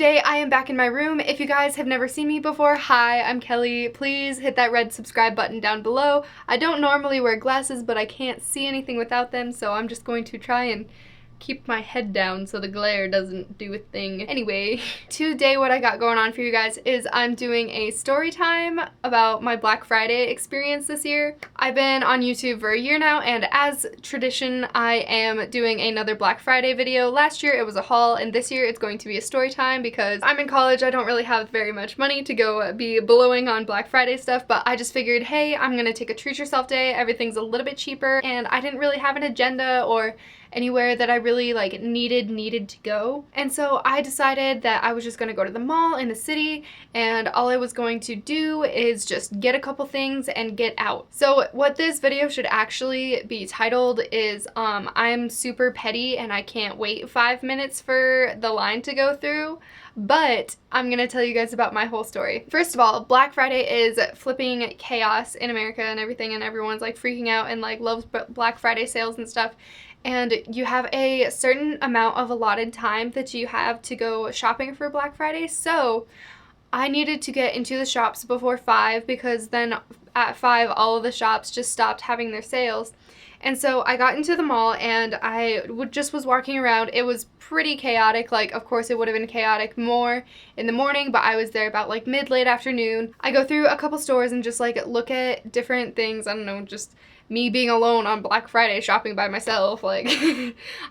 Today I am back in my room. If you guys have never seen me before, hi, I'm Kelly. Please hit that red subscribe button down below. I don't normally wear glasses, but I can't see anything without them, so I'm just going to try and keep my head down so the glare doesn't do a thing. Anyway, today what I got going on for you guys is I'm doing a story time about my Black Friday experience this year. I've been on YouTube for a year now, and as tradition, I am doing another Black Friday video. Last year it was a haul, and this year it's going to be a story time because I'm in college. I don't really have very much money to go be blowing on Black Friday stuff, but I just figured, hey, I'm gonna take a treat yourself day. Everything's a little bit cheaper, and I didn't really have an agenda or anywhere that I really like needed to go. And so I decided that I was just gonna go to the mall in the city, and all I was going to do is just get a couple things and get out. So what this video should actually be titled is I'm super petty and I can't wait 5 minutes for the line to go through. But I'm gonna tell you guys about my whole story. First of all, Black Friday is flipping chaos in America and everything, and everyone's like freaking out and like loves Black Friday sales and stuff. And you have a certain amount of allotted time that you have to go shopping for Black Friday. So I needed to get into the shops before 5 because then at 5 all of the shops just stopped having their sales. And so I got into the mall and I just was walking around. It was pretty chaotic. Like, of course it would have been chaotic more in the morning, but I was there about like late afternoon. I go through a couple stores and just like look at different things. I don't know, just me being alone on Black Friday shopping by myself, like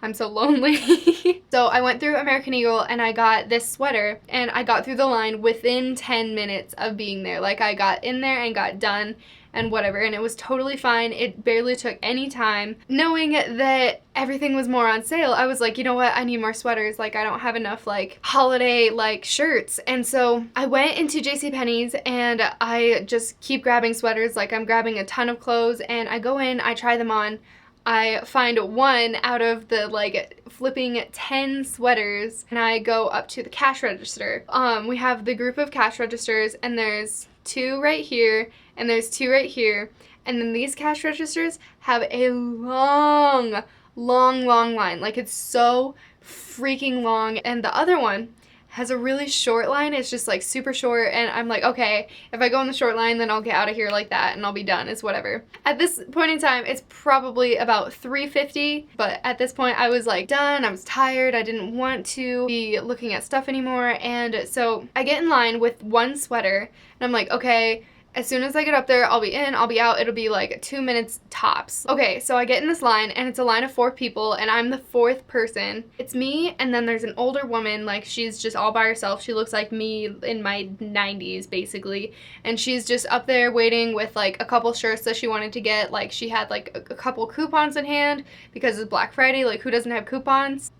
I'm so lonely. So I went through American Eagle and I got this sweater, and I got through the line within 10 minutes of being there. Like, I got in there and got done and whatever, and it was totally fine. It barely took any time. Knowing that everything was more on sale, I was like, you know what, I need more sweaters. Like, I don't have enough like holiday like shirts. And so I went into JCPenney's and I just keep grabbing sweaters. Like, I'm grabbing a ton of clothes, and I go in, I try them on. I find one out of the like flipping 10 sweaters, and I go up to the cash register. We have the group of cash registers, and there's 2 right here and there's 2 right here, and then these cash registers have a long line. Like, it's so freaking long, and the other one has a really short line. It's just like super short, and I'm like, okay, if I go on the short line, then I'll get out of here like that and I'll be done. It's whatever. At this point in time, it's probably about 3:50, but at this point I was like done. I was tired. I didn't want to be looking at stuff anymore, and so I get in line with one sweater, and I'm like, okay, as soon as I get up there, I'll be in, I'll be out. It'll be like 2 minutes tops. Okay, so I get in this line, and it's a line of 4 people, and I'm the 4th person. It's me, and then there's an older woman. Like, she's just all by herself. She looks like me in my 90s, basically. And she's just up there waiting with like a couple shirts that she wanted to get. Like, she had like a couple coupons in hand because it's Black Friday. Like, who doesn't have coupons?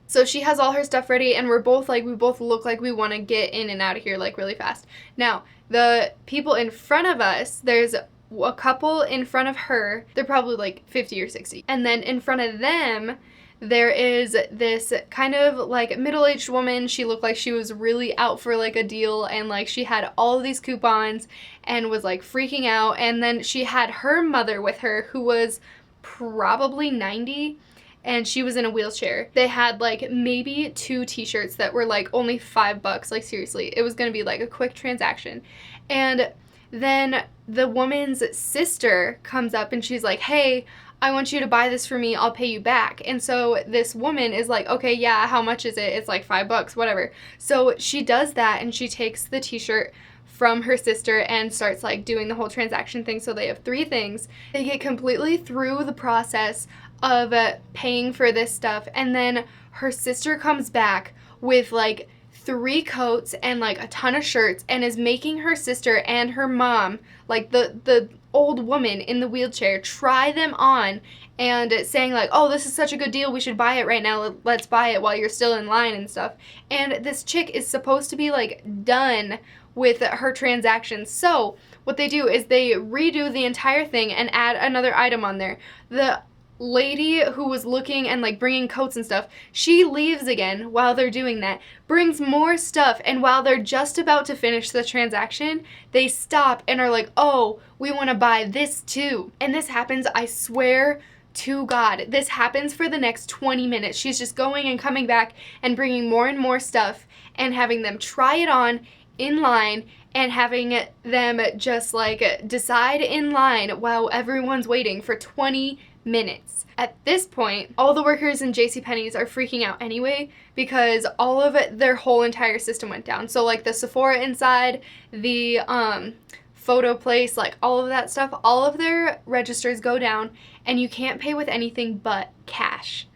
So she has all her stuff ready, and we both look like we want to get in and out of here like really fast. Now, the people in front of us, there's a couple in front of her. They're probably like 50 or 60. And then in front of them, there is this kind of like middle-aged woman. She looked like she was really out for like a deal, and like she had all of these coupons and was like freaking out. And then she had her mother with her, who was probably 90. And she was in a wheelchair. They had like maybe 2 t-shirts that were like only $5. Like, seriously, it was gonna be like a quick transaction. And then the woman's sister comes up and she's like, hey, I want you to buy this for me, I'll pay you back. And so this woman is like, okay, yeah, how much is it? It's like $5, whatever. So she does that, and she takes the t-shirt from her sister and starts like doing the whole transaction thing. So they have 3 things. They get completely through the process of paying for this stuff, and then her sister comes back with like 3 coats and like a ton of shirts, and is making her sister and her mom, like the old woman in the wheelchair, try them on, and saying like, oh, this is such a good deal, we should buy it right now, let's buy it while you're still in line and stuff. And this chick is supposed to be like done with her transaction. So what they do is they redo the entire thing and add another item on there. The lady who was looking and like bringing coats and stuff, she leaves again while they're doing that, brings more stuff, and while they're just about to finish the transaction, they stop and are like, oh, we want to buy this too. And this happens, I swear, to God. This happens for the next 20 minutes. She's just going and coming back and bringing more and more stuff and having them try it on in line and having them just like decide in line while everyone's waiting for 20 minutes. At this point, all the workers in JCPenney's are freaking out anyway because all of their whole entire system went down. So like the Sephora inside, the photo place, like all of that stuff, all of their registers go down and you can't pay with anything but cash.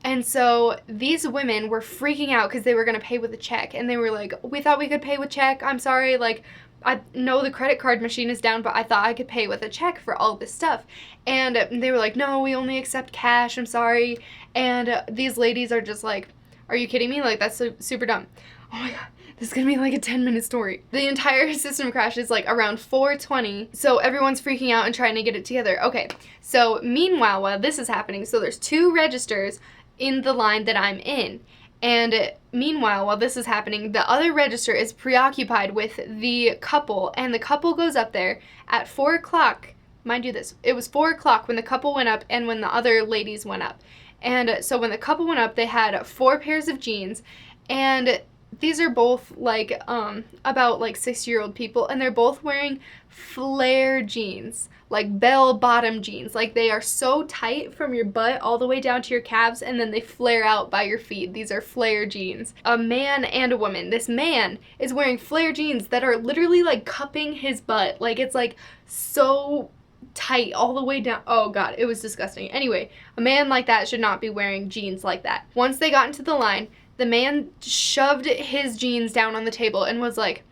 And so these women were freaking out because they were going to pay with a check, and they were like, we thought we could pay with check. I'm sorry, like, I know the credit card machine is down, but I thought I could pay with a check for all this stuff. And they were like, no, we only accept cash, I'm sorry. And these ladies are just like, are you kidding me? Like, that's super dumb. Oh my god, this is gonna be like a 10-minute story. The entire system crashes like around 4:20, so everyone's freaking out and trying to get it together. Okay, so meanwhile, while this is happening, so there's 2 registers in the line that I'm in. And meanwhile, while this is happening, the other register is preoccupied with the couple, and the couple goes up there at 4 o'clock. Mind you this, it was 4 o'clock when the couple went up and when the other ladies went up. And so when the couple went up, they had 4 pairs of jeans, and these are both like about like 6-year-old people, and they're both wearing flare jeans, like bell bottom jeans. Like they are so tight from your butt all the way down to your calves, and then they flare out by your feet. These are flare jeans. A man and a woman. This man is wearing flare jeans that are literally like cupping his butt. Like it's like so tight all the way down. Oh god, it was disgusting. Anyway, a man like that should not be wearing jeans like that. Once they got into the line, the man shoved his jeans down on the table and was like,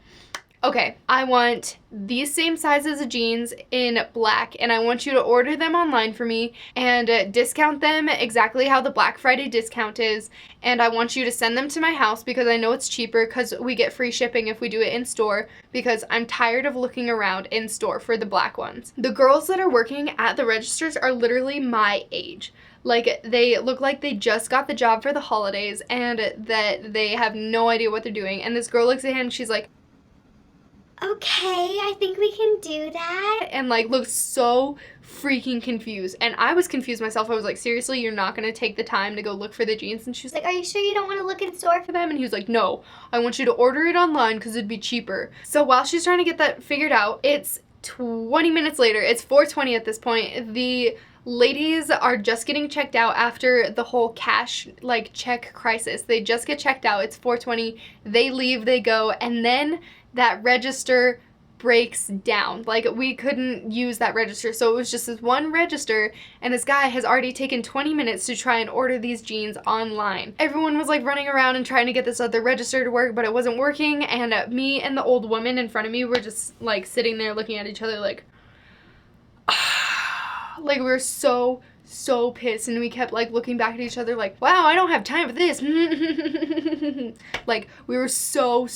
okay, I want these same sizes of jeans in black, and I want you to order them online for me and discount them exactly how the Black Friday discount is, and I want you to send them to my house because I know it's cheaper because we get free shipping if we do it in store, because I'm tired of looking around in store for the black ones. The girls that are working at the registers are literally my age. Like, they look like they just got the job for the holidays and that they have no idea what they're doing. And this girl looks at him, she's like, okay, I think we can do that. And like looks so freaking confused. And I was confused myself. I was like, seriously, you're not gonna take the time to go look for the jeans? And she's like, are you sure you don't want to look in store for them? And he was like, no, I want you to order it online because it'd be cheaper. So while she's trying to get that figured out, it's 20 minutes later. It's 4:20 at this point. The ladies are just getting checked out after the whole cash like check crisis. They just get checked out. It's 4:20. They leave, they go, and then that register breaks down. Like, we couldn't use that register, so it was just this one register, and this guy has already taken 20 minutes to try and order these jeans online. Everyone was like running around and trying to get this other register to work, but it wasn't working, and me and the old woman in front of me were just like sitting there looking at each other like like we were so pissed, and we kept like looking back at each other like, wow, I don't have time for this. Like, we were so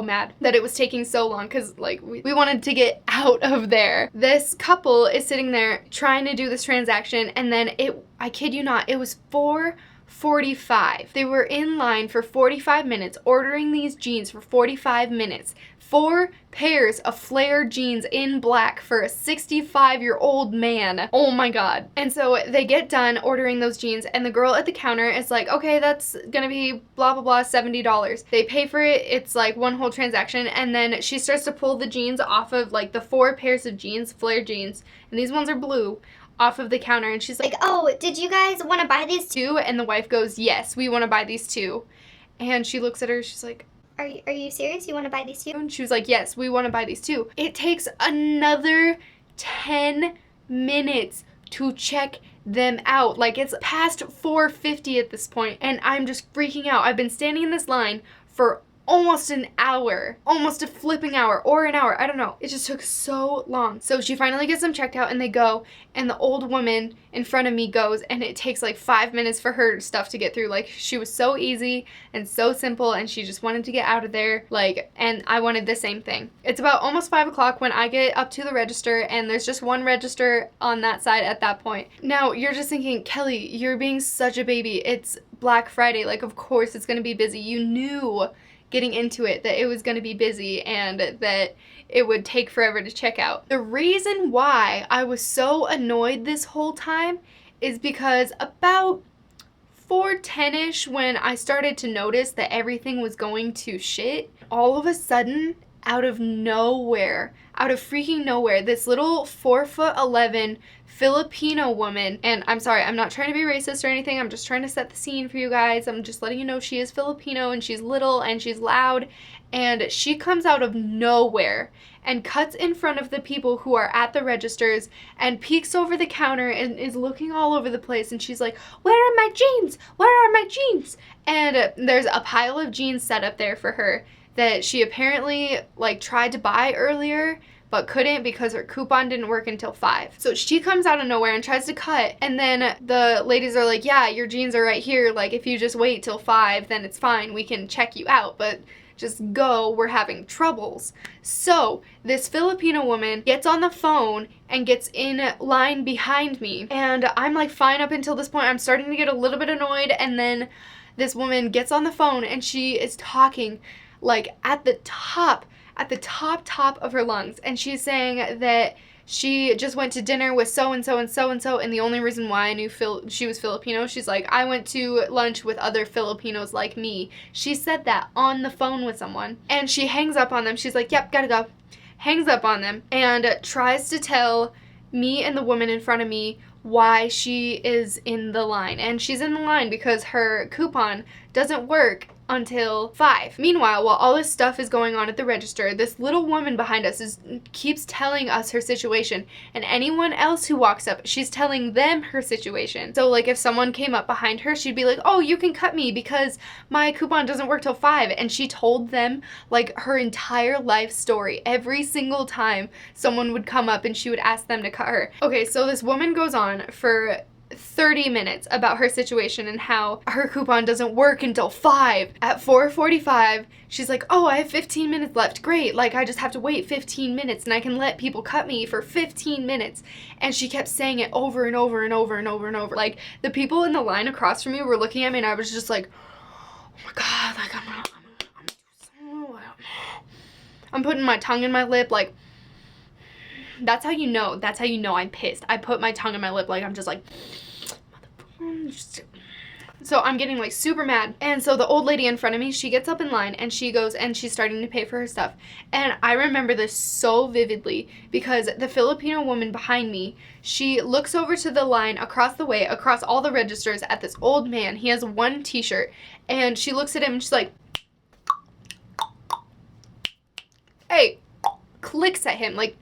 mad that it was taking so long because like we wanted to get out of there. This couple is sitting there trying to do this transaction, and then I kid you not, it was 4:45. They were in line for 45 minutes ordering these jeans for 45 minutes. 4 pairs of flare jeans in black for a 65-year-old man. Oh my god. And so they get done ordering those jeans, and the girl at the counter is like, okay, that's gonna be blah blah blah, $70. They pay for it. It's like one whole transaction, and then she starts to pull the jeans off of like the 4 pairs of jeans, flare jeans, and these ones are blue, off of the counter, and she's like, oh, did you guys want to buy these too? And the wife goes, yes, we want to buy these too. And she looks at her, she's like, are you serious? You want to buy these too? And she was like, yes, we want to buy these too. It takes another 10 minutes to check them out. Like, it's past 4:50 at this point, and I'm just freaking out. I've been standing in this line for almost an hour, almost a flipping hour, or an hour, I don't know. It just took so long. So she finally gets them checked out, and they go, and the old woman in front of me goes, and it takes like 5 minutes for her stuff to get through. Like, she was so easy and so simple, and she just wanted to get out of there, like, and I wanted the same thing. It's about almost 5 o'clock when I get up to the register, and there's just one register on that side at that point. Now, you're just thinking, Kelly, you're being such a baby. It's Black Friday. Like, of course it's gonna be busy. You knew getting into it that it was going to be busy and that it would take forever to check out. The reason why I was so annoyed this whole time is because about 4:10ish, when I started to notice that everything was going to shit, all of a sudden, out of nowhere, out of freaking nowhere, this little 4'11" Filipino woman, and I'm sorry, I'm not trying to be racist or anything, I'm just trying to set the scene for you guys. I'm just letting you know she is Filipino and she's little and she's loud, and she comes out of nowhere and cuts in front of the people who are at the registers and peeks over the counter and is looking all over the place, and she's like, "Where are my jeans? Where are my jeans?" And there's a pile of jeans set up there for her that she apparently like tried to buy earlier but couldn't because her coupon didn't work until 5. So she comes out of nowhere and tries to cut, and then the ladies are like, "Yeah, your jeans are right here, like if you just wait till 5 then it's fine, we can check you out, but just go, we're having troubles." So this Filipino woman gets on the phone and gets in line behind me, and I'm like fine up until this point. I'm starting to get a little bit annoyed, and then this woman gets on the phone and she is talking like at the top of her lungs, and she's saying that she just went to dinner with so-and-so and so-and-so, and the only reason why I knew she was Filipino, she's like, "I went to lunch with other Filipinos like me." She said that on the phone with someone, and she hangs up on them. She's like, "Yep, gotta go." Hangs up on them and tries to tell me and the woman in front of me why she is in the line. And she's in the line because her coupon doesn't work until 5. Meanwhile, while all this stuff is going on at the register, this little woman behind us keeps telling us her situation, and anyone else who walks up, she's telling them her situation. So like if someone came up behind her, she'd be like, "Oh, you can cut me because my coupon doesn't work till 5. And she told them like her entire life story. Every single time someone would come up and she would ask them to cut her. Okay, so this woman goes on for 30 minutes about her situation and how her coupon doesn't work until 5. At 4:45, she's like, "Oh, I have 15 minutes left. Great. Like, I just have to wait 15 minutes and I can let people cut me for 15 minutes. And she kept saying it over and over and over and over and over. Like, the people in the line across from me were looking at me and I was just like, "Oh my God, like, I'm putting my tongue in my lip, like," that's how you know I'm pissed. I put my tongue in my lip, like I'm just like, so I'm getting like super mad. And so the old lady in front of me, she gets up in line and she goes and she's starting to pay for her stuff. And I remember this so vividly because the Filipino woman behind me, she looks over to the line across the way, across all the registers, at this old man. He has one t-shirt, and she looks at him and she's like, "Hey," clicks at him, like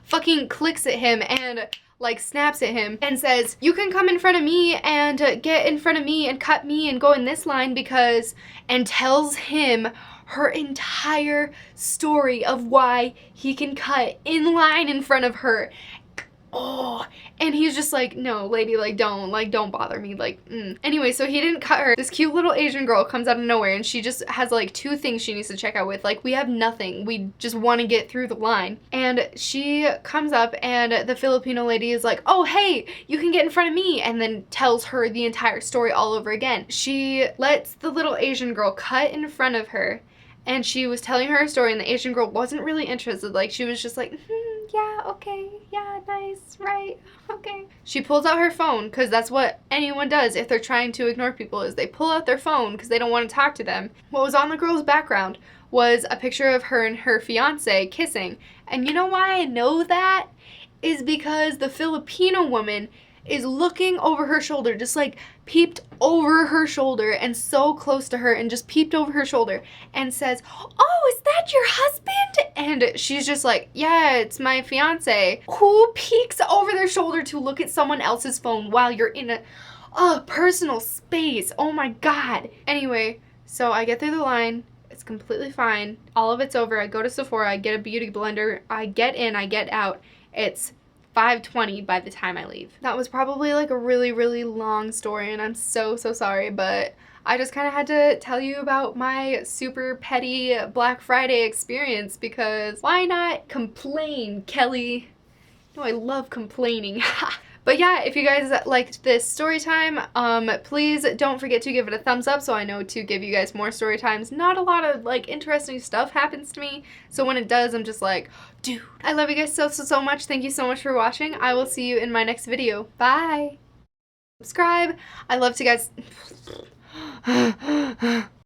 fucking clicks at him and like snaps at him and says, "You can come in front of me and get in front of me and cut me and go in this line because," and tells him her entire story of why he can cut in line in front of her. Oh, and he's just like, "No, lady, like don't bother me, like." Anyway, so he didn't cut her. This cute little Asian girl comes out of nowhere and she just has like 2 things she needs to check out with. Like, we have nothing, we just want to get through the line. And she comes up and the Filipino lady is like, "Oh, hey, you can get in front of me," and then tells her the entire story all over again. She lets the little Asian girl cut in front of her, and she was telling her story, and the Asian girl wasn't really interested. Like, she was just like, "Yeah, okay, yeah, nice, right, okay." She pulls out her phone, because that's what anyone does if they're trying to ignore people, is they pull out their phone because they don't want to talk to them. What was on the girl's background was a picture of her and her fiance kissing. And you know why I know that? Is because the Filipino woman is looking over her shoulder, just like peeped over her shoulder and so close to her and just peeped over her shoulder and says, "Oh, is that your husband?" And she's just like, "Yeah, it's my fiance." Who peeks over their shoulder to look at someone else's phone while you're in a personal space? Oh my God. Anyway, so I get through the line. It's completely fine. All of it's over. I go to Sephora. I get a beauty blender. I get in. I get out. It's 5:20 by the time I leave. That was probably like a really, really long story, and I'm so sorry, but I just kind of had to tell you about my super petty Black Friday experience, because why not complain, Kelly? No, I love complaining. But yeah, if you guys liked this story time, please don't forget to give it a thumbs up so I know to give you guys more story times. Not a lot of like interesting stuff happens to me, so when it does, I'm just like, dude. I love you guys so much. Thank you so much for watching. I will see you in my next video. Bye! subscribe. I love to guys.